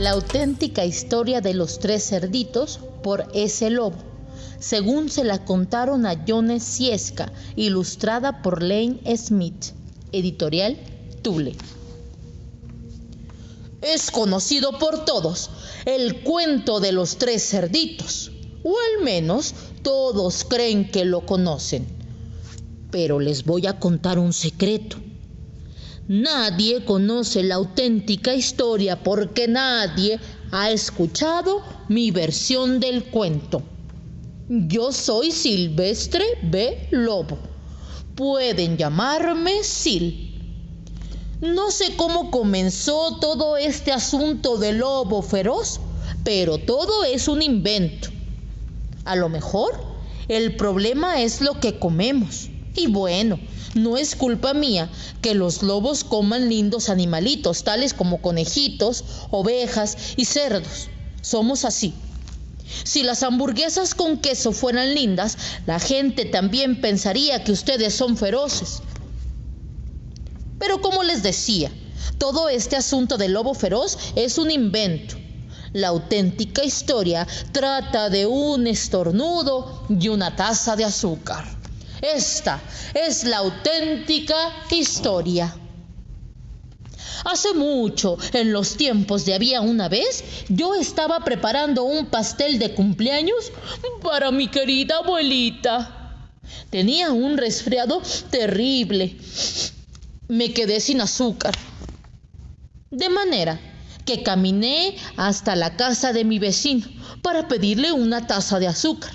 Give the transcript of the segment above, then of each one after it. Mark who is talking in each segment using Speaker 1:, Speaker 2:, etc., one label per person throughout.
Speaker 1: La auténtica historia de los tres cerditos por S. Lobo, según se la contaron a Jones Ciesca, ilustrada por Lane Smith, editorial Thule. Es conocido por todos el cuento de los tres cerditos, o al menos todos creen que lo conocen. Pero les voy a contar un secreto. Nadie conoce la auténtica historia porque nadie ha escuchado mi versión del cuento. Yo soy Silvestre B. Lobo. Pueden llamarme Sil. No sé cómo comenzó todo este asunto del lobo feroz, pero todo es un invento. A lo mejor el problema es lo que comemos. Y bueno, no es culpa mía que los lobos coman lindos animalitos, tales como conejitos, ovejas y cerdos. Somos así. Si las hamburguesas con queso fueran lindas, la gente también pensaría que ustedes son feroces. Pero como les decía, todo este asunto del lobo feroz es un invento. La auténtica historia trata de un estornudo y una taza de azúcar. Esta es la auténtica historia. Hace mucho, en los tiempos de había una vez, yo estaba preparando un pastel de cumpleaños para mi querida abuelita. Tenía un resfriado terrible. Me quedé sin azúcar. De manera que caminé hasta la casa de mi vecino para pedirle una taza de azúcar.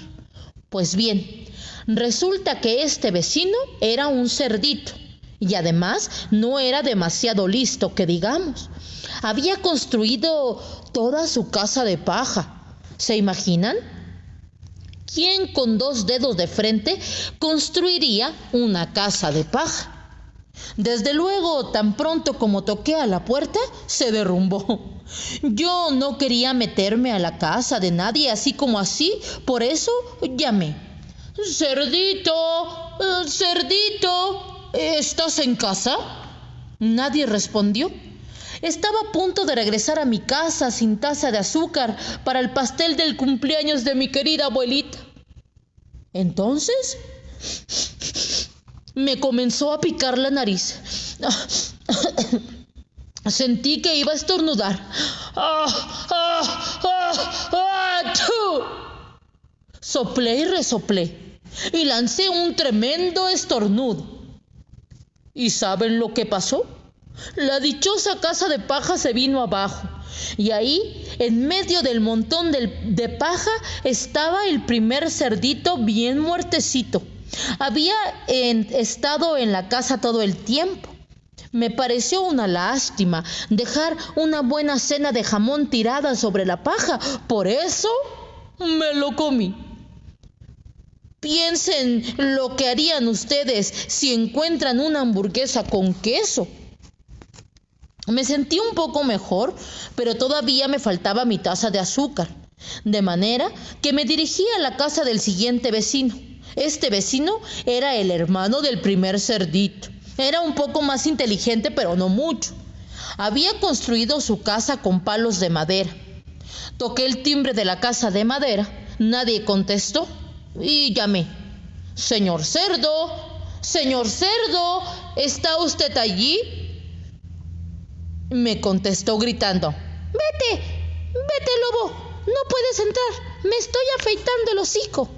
Speaker 1: Pues bien, resulta que este vecino era un cerdito y además no era demasiado listo, que digamos. Había construido toda su casa de paja. ¿Se imaginan? ¿Quién con 2 dedos de frente construiría una casa de paja? Desde luego, tan pronto como toqué a la puerta, se derrumbó. Yo no quería meterme a la casa de nadie así como así, por eso llamé. Cerdito, cerdito, ¿estás en casa? Nadie respondió. Estaba a punto de regresar a mi casa sin taza de azúcar para el pastel del cumpleaños de mi querida abuelita. Entonces me comenzó a picar la nariz. Sentí que iba a estornudar. Soplé y resoplé y lancé un tremendo estornudo. ¿Y saben lo que pasó? La dichosa casa de paja se vino abajo, y ahí, en medio del montón de paja, estaba el primer cerdito bien muertecito. Había estado en la casa todo el tiempo. Me pareció una lástima dejar una buena cena de jamón tirada sobre la paja, por eso me lo comí. Piensen lo que harían ustedes si encuentran una hamburguesa con queso. Me sentí un poco mejor, pero todavía me faltaba mi taza de azúcar, de manera que me dirigí a la casa del siguiente vecino. Este vecino era el hermano del primer cerdito. Era un poco más inteligente, pero no mucho. Había construido su casa con palos de madera. Toqué el timbre de la casa de madera, nadie contestó y llamé. Señor cerdo, ¿está usted allí? Me contestó gritando. Vete, lobo, no puedes entrar, me estoy afeitando el hocico.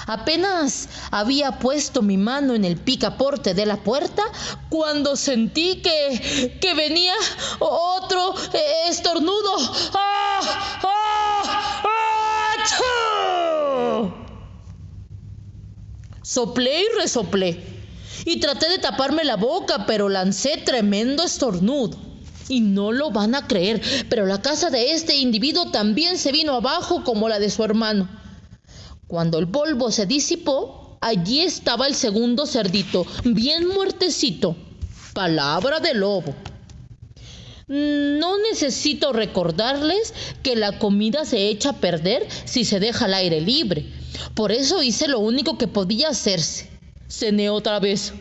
Speaker 1: Apenas había puesto mi mano en el picaporte de la puerta cuando sentí que venía otro estornudo. Soplé y resoplé y traté de taparme la boca, pero lancé tremendo estornudo. Y no lo van a creer, pero la casa de este individuo también se vino abajo como la de su hermano. Cuando el polvo se disipó, allí estaba el segundo cerdito, bien muertecito. Palabra de lobo. No necesito recordarles que la comida se echa a perder si se deja al aire libre. Por eso hice lo único que podía hacerse. Cené otra vez.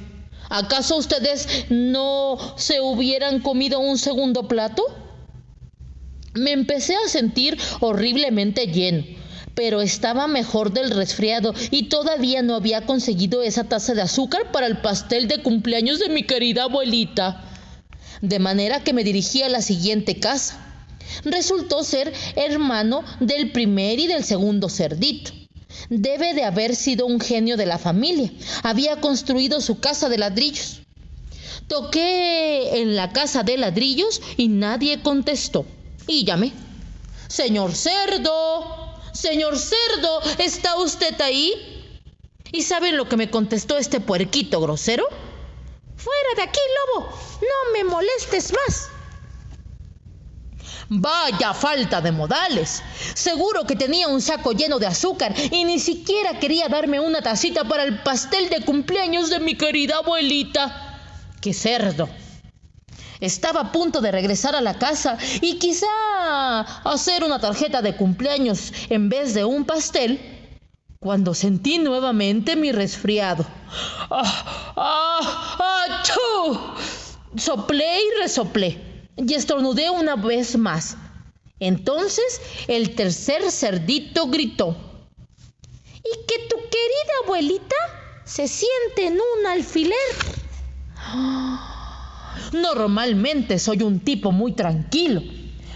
Speaker 1: ¿Acaso ustedes no se hubieran comido un segundo plato? Me empecé a sentir horriblemente lleno, pero estaba mejor del resfriado y todavía no había conseguido esa taza de azúcar para el pastel de cumpleaños de mi querida abuelita. De manera que me dirigí a la siguiente casa. Resultó ser hermano del primer y del segundo cerdito. Debe de haber sido un genio de la familia. Había construido su casa de ladrillos. Toqué en la casa de ladrillos y nadie contestó. Y llamé. Señor Cerdo, ¿está usted ahí? ¿Y saben lo que me contestó este puerquito grosero? Fuera de aquí, lobo, no me molestes más. Vaya falta de modales. Seguro que tenía un saco lleno de azúcar y ni siquiera quería darme una tacita para el pastel de cumpleaños de mi querida abuelita. ¡Qué cerdo! Estaba a punto de regresar a la casa y quizá hacer una tarjeta de cumpleaños en vez de un pastel, cuando sentí nuevamente mi resfriado. ¡Achú! Soplé y resoplé y estornudé una vez más. Entonces el tercer cerdito gritó: ¿y que tu querida abuelita se siente en un alfiler? Normalmente soy un tipo muy tranquilo,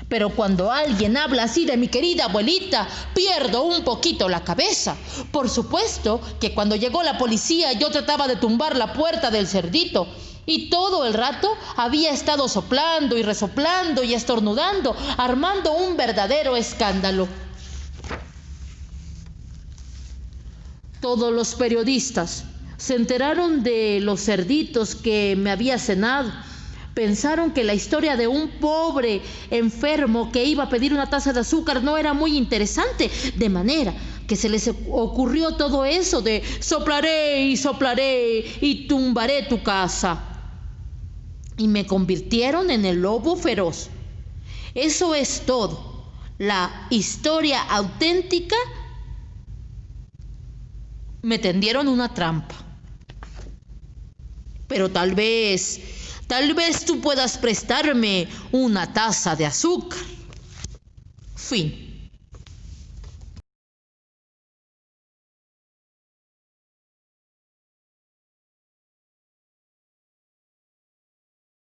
Speaker 1: pero cuando alguien habla así de mi querida abuelita, pierdo un poquito la cabeza. Por supuesto que cuando llegó la policía yo trataba de tumbar la puerta del cerdito y todo el rato había estado soplando y resoplando y estornudando, armando un verdadero escándalo. Todos los periodistas se enteraron de los cerditos que me había cenado. Pensaron que la historia de un pobre enfermo que iba a pedir una taza de azúcar no era muy interesante, de manera que se les ocurrió todo eso de soplaré y tumbaré tu casa. Y me convirtieron en el lobo feroz. Eso es todo. La historia auténtica. Me tendieron una trampa. Pero tal vez tú puedas prestarme una taza de azúcar. Fin.